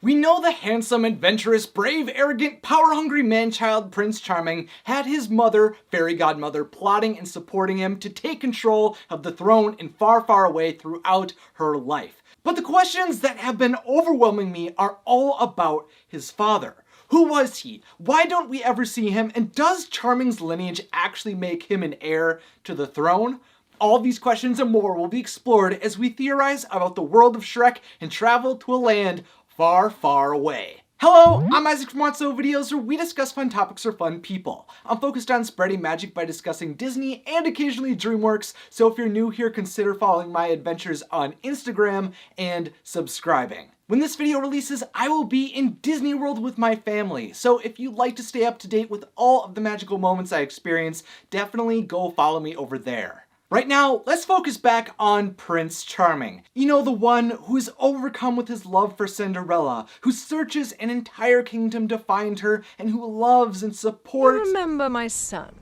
We know the handsome, adventurous, brave, arrogant, power-hungry man-child Prince Charming had his mother, Fairy Godmother, plotting and supporting him to take control of the throne in Far, Far Away throughout her life. But the questions that have been overwhelming me are all about his father. Who was he? Why don't we ever see him? And does Charming's lineage actually make him an heir to the throne? All these questions and more will be explored as we theorize about the world of Shrek and travel to a land far, far away. Hello, I'm Isaac from Wotso videos, where we discuss fun topics for fun people. I'm focused on spreading magic by discussing Disney and occasionally DreamWorks, so if you're new here, consider following my adventures on Instagram and subscribing. When this video releases, I will be in Disney World with my family, so if you'd like to stay up to date with all of the magical moments I experience, definitely go follow me over there. Right now, let's focus back on Prince Charming. You know, the one who is overcome with his love for Cinderella, who searches an entire kingdom to find her, and who loves and supports— You remember my son,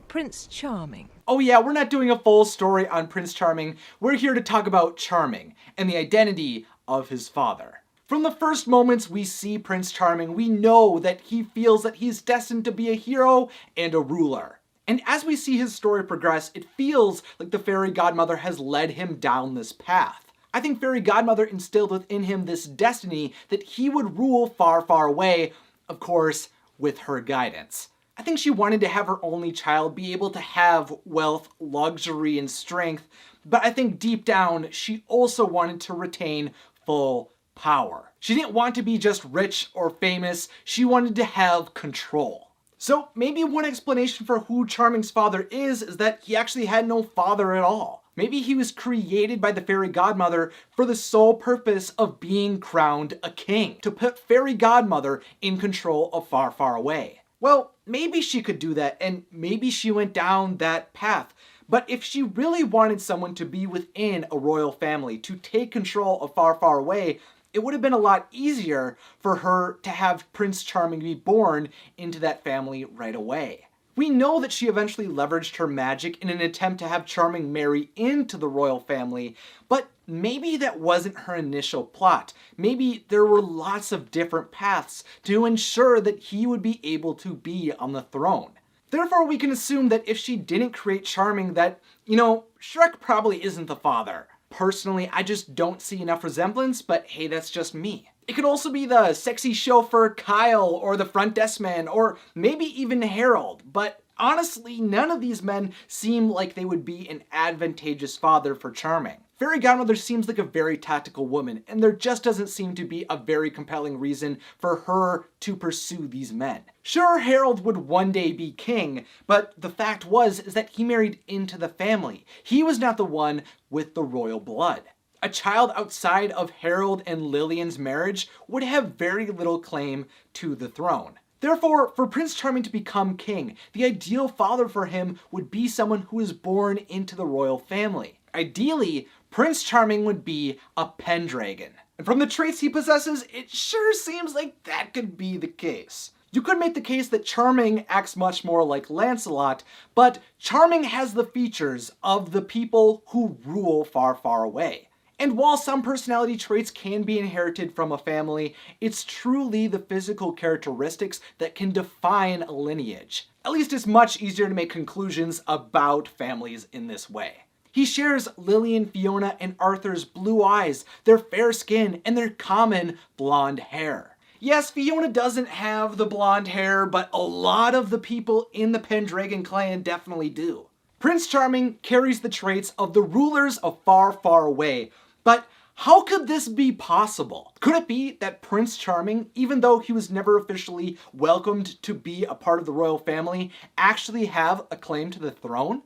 Prince Charming? Oh yeah, we're not doing a full story on Prince Charming. We're here to talk about Charming and the identity of his father. From the first moments we see Prince Charming, we know that he feels that he's destined to be a hero and a ruler. And as we see his story progress, it feels like the Fairy Godmother has led him down this path. I think Fairy Godmother instilled within him this destiny that he would rule far, far away, of course, with her guidance. I think she wanted to have her only child be able to have wealth, luxury, and strength, but I think deep down, she also wanted to retain full power. She didn't want to be just rich or famous, she wanted to have control. So maybe one explanation for who Charming's father is that he actually had no father at all. Maybe he was created by the Fairy Godmother for the sole purpose of being crowned a king, to put Fairy Godmother in control of Far, Far Away. Well, maybe she could do that, and maybe she went down that path. But if she really wanted someone to be within a royal family, to take control of Far, Far Away, it would have been a lot easier for her to have Prince Charming be born into that family right away. We know that she eventually leveraged her magic in an attempt to have Charming marry into the royal family, but maybe that wasn't her initial plot. Maybe there were lots of different paths to ensure that he would be able to be on the throne. Therefore, we can assume that if she didn't create Charming, that, Shrek probably isn't the father. Personally, I just don't see enough resemblance, but hey, that's just me. It could also be the sexy chauffeur Kiezl, or the front desk man, or maybe even Harold, but honestly, none of these men seem like they would be an advantageous father for Charming. Fairy Godmother seems like a very tactical woman, and there just doesn't seem to be a very compelling reason for her to pursue these men. Sure, Harold would one day be king, but the fact is that he married into the family. He was not the one with the royal blood. A child outside of Harold and Lillian's marriage would have very little claim to the throne. Therefore, for Prince Charming to become king, the ideal father for him would be someone who is born into the royal family. Ideally, Prince Charming would be a Pendragon. And from the traits he possesses, it sure seems like that could be the case. You could make the case that Charming acts much more like Lancelot, but Charming has the features of the people who rule Far, Far Away. And while some personality traits can be inherited from a family, it's truly the physical characteristics that can define a lineage. At least it's much easier to make conclusions about families in this way. He shares Lillian, Fiona, and Arthur's blue eyes, their fair skin, and their common blonde hair. Yes, Fiona doesn't have the blonde hair, but a lot of the people in the Pendragon clan definitely do. Prince Charming carries the traits of the rulers of Far, Far Away, but how could this be possible? Could it be that Prince Charming, even though he was never officially welcomed to be a part of the royal family, actually have a claim to the throne?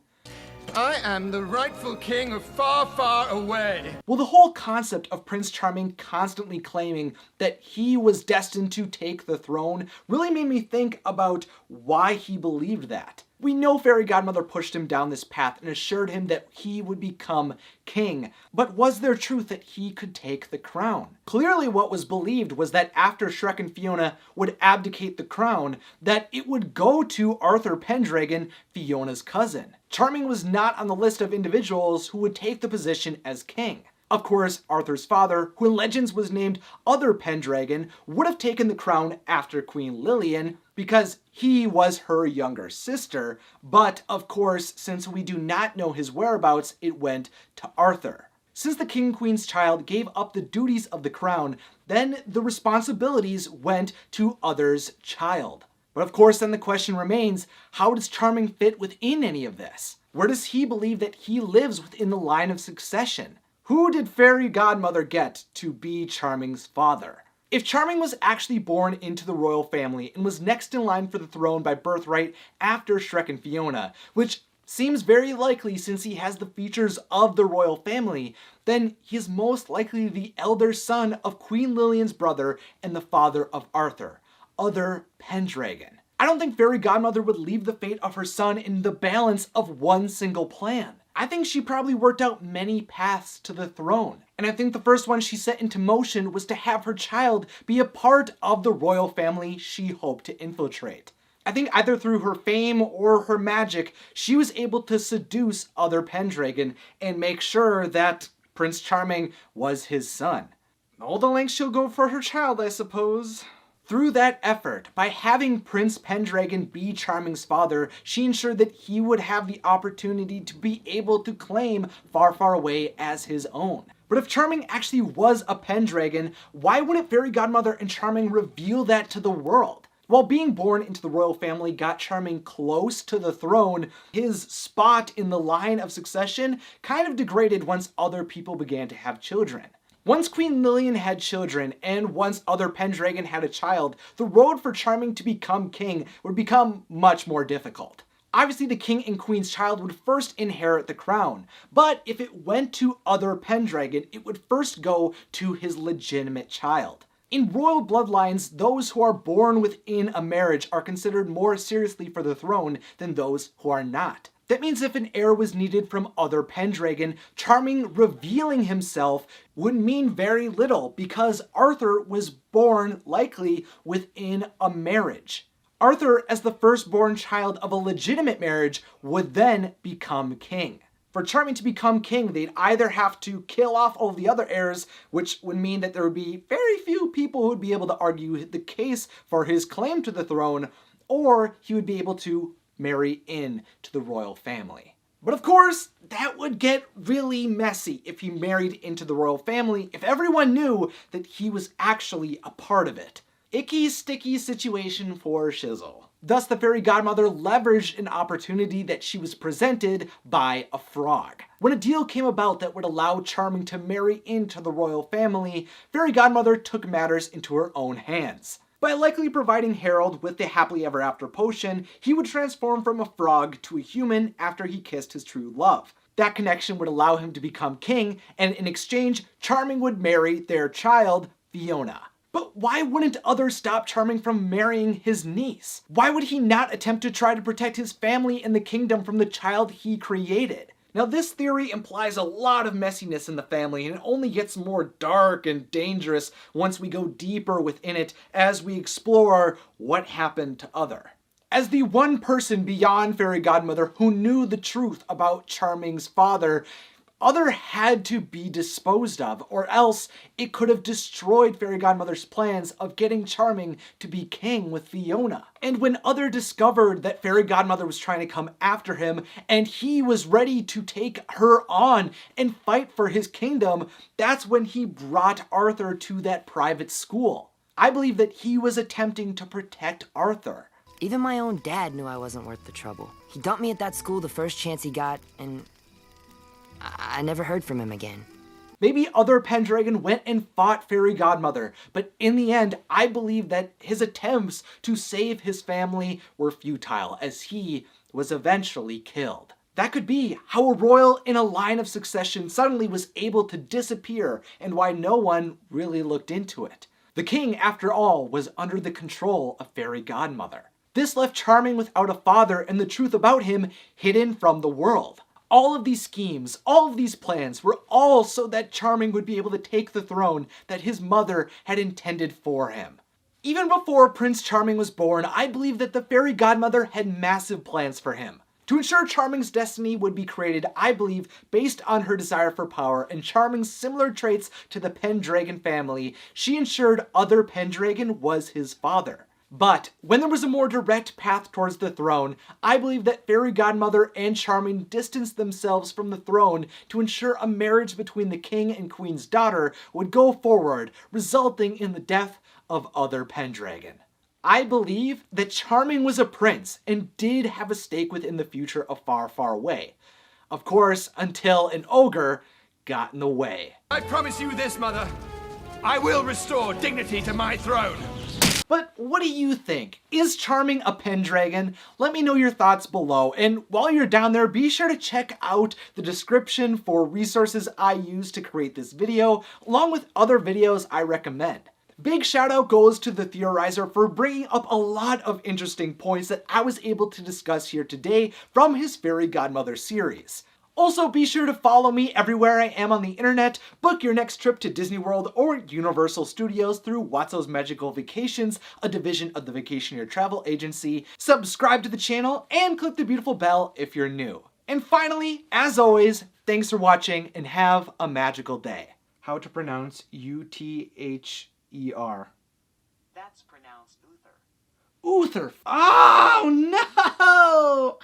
I am the rightful king of Far, Far Away. Well, the whole concept of Prince Charming constantly claiming that he was destined to take the throne really made me think about why he believed that. We know Fairy Godmother pushed him down this path and assured him that he would become king, but was there truth that he could take the crown? Clearly what was believed was that after Shrek and Fiona would abdicate the crown, that it would go to Arthur Pendragon, Fiona's cousin. Charming was not on the list of individuals who would take the position as king. Of course, Arthur's father, who in legends was named Other Pendragon, would have taken the crown after Queen Lillian because he was her younger sister, but of course, since we do not know his whereabouts, it went to Arthur. Since the King and Queen's child gave up the duties of the crown, then the responsibilities went to Other's child. But of course, then the question remains, how does Charming fit within any of this? Where does he believe that he lives within the line of succession? Who did Fairy Godmother get to be Charming's father? If Charming was actually born into the royal family and was next in line for the throne by birthright after Shrek and Fiona, which seems very likely since he has the features of the royal family, then he is most likely the elder son of Queen Lillian's brother and the father of Arthur, Other Pendragon. I don't think Fairy Godmother would leave the fate of her son in the balance of one single plan. I think she probably worked out many paths to the throne. And I think the first one she set into motion was to have her child be a part of the royal family she hoped to infiltrate. I think either through her fame or her magic, she was able to seduce Other Pendragon and make sure that Prince Charming was his son. All the lengths she'll go for her child, I suppose. Through that effort, by having Prince Pendragon be Charming's father, she ensured that he would have the opportunity to be able to claim Far, Far Away as his own. But if Charming actually was a Pendragon, why wouldn't Fairy Godmother and Charming reveal that to the world? While being born into the royal family got Charming close to the throne, his spot in the line of succession kind of degraded once other people began to have children. Once Queen Lillian had children, and once Other Pendragon had a child, the road for Charming to become king would become much more difficult. Obviously, the king and queen's child would first inherit the crown, but if it went to Other Pendragon, it would first go to his legitimate child. In royal bloodlines, those who are born within a marriage are considered more seriously for the throne than those who are not. That means if an heir was needed from Other Pendragon, Charming revealing himself would mean very little because Arthur was born likely within a marriage. Arthur, as the firstborn child of a legitimate marriage, would then become king. For Charming to become king, they'd either have to kill off all the other heirs, which would mean that there would be very few people who would be able to argue the case for his claim to the throne, or he would be able to marry in to the royal family. But of course, that would get really messy if he married into the royal family if everyone knew that he was actually a part of it. Icky, sticky situation for Kiezl. Thus, the Fairy Godmother leveraged an opportunity that she was presented by a frog. When a deal came about that would allow Charming to marry into the royal family, Fairy Godmother took matters into her own hands. By likely providing Harold with the happily ever after potion, he would transform from a frog to a human after he kissed his true love. That connection would allow him to become king, and in exchange, Charming would marry their child, Fiona. But why wouldn't others stop Charming from marrying his niece? Why would he not attempt to try to protect his family and the kingdom from the child he created? Now, this theory implies a lot of messiness in the family, and it only gets more dark and dangerous once we go deeper within it as we explore what happened to Other. As the one person beyond Fairy Godmother who knew the truth about Charming's father, Other had to be disposed of, or else it could have destroyed Fairy Godmother's plans of getting Charming to be king with Fiona. And when Other discovered that Fairy Godmother was trying to come after him, and he was ready to take her on and fight for his kingdom, that's when he brought Arthur to that private school. I believe that he was attempting to protect Arthur. Even my own dad knew I wasn't worth the trouble. He dumped me at that school the first chance he got, and I never heard from him again. Maybe Other Pendragon went and fought Fairy Godmother, but in the end, I believe that his attempts to save his family were futile, as he was eventually killed. That could be how a royal in a line of succession suddenly was able to disappear, and why no one really looked into it. The king, after all, was under the control of Fairy Godmother. This left Charming without a father and the truth about him hidden from the world. All of these schemes, all of these plans were all so that Charming would be able to take the throne that his mother had intended for him. Even before Prince Charming was born, I believe that the Fairy Godmother had massive plans for him. To ensure Charming's destiny would be created, I believe, based on her desire for power and Charming's similar traits to the Pendragon family, she ensured other Pendragon was his father. But when there was a more direct path towards the throne, I believe that Fairy Godmother and Charming distanced themselves from the throne to ensure a marriage between the king and queen's daughter would go forward, resulting in the death of other Pendragon. I believe that Charming was a prince and did have a stake within the future of Far, Far Away. Of course, until an ogre got in the way. I promise you this, Mother. I will restore dignity to my throne. But what do you think? Is Charming a Pendragon? Let me know your thoughts below, and while you're down there, be sure to check out the description for resources I used to create this video, along with other videos I recommend. Big shout out goes to the Theorizer for bringing up a lot of interesting points that I was able to discuss here today from his Fairy Godmother series. Also, be sure to follow me everywhere I am on the internet, book your next trip to Disney World or Universal Studios through Wotso's Magical Vacations, a division of the Vacationeer Travel Agency, subscribe to the channel, and click the beautiful bell if you're new. And finally, as always, thanks for watching and have a magical day. How to pronounce U-T-H-E-R. That's pronounced Uther. Uther. Oh no!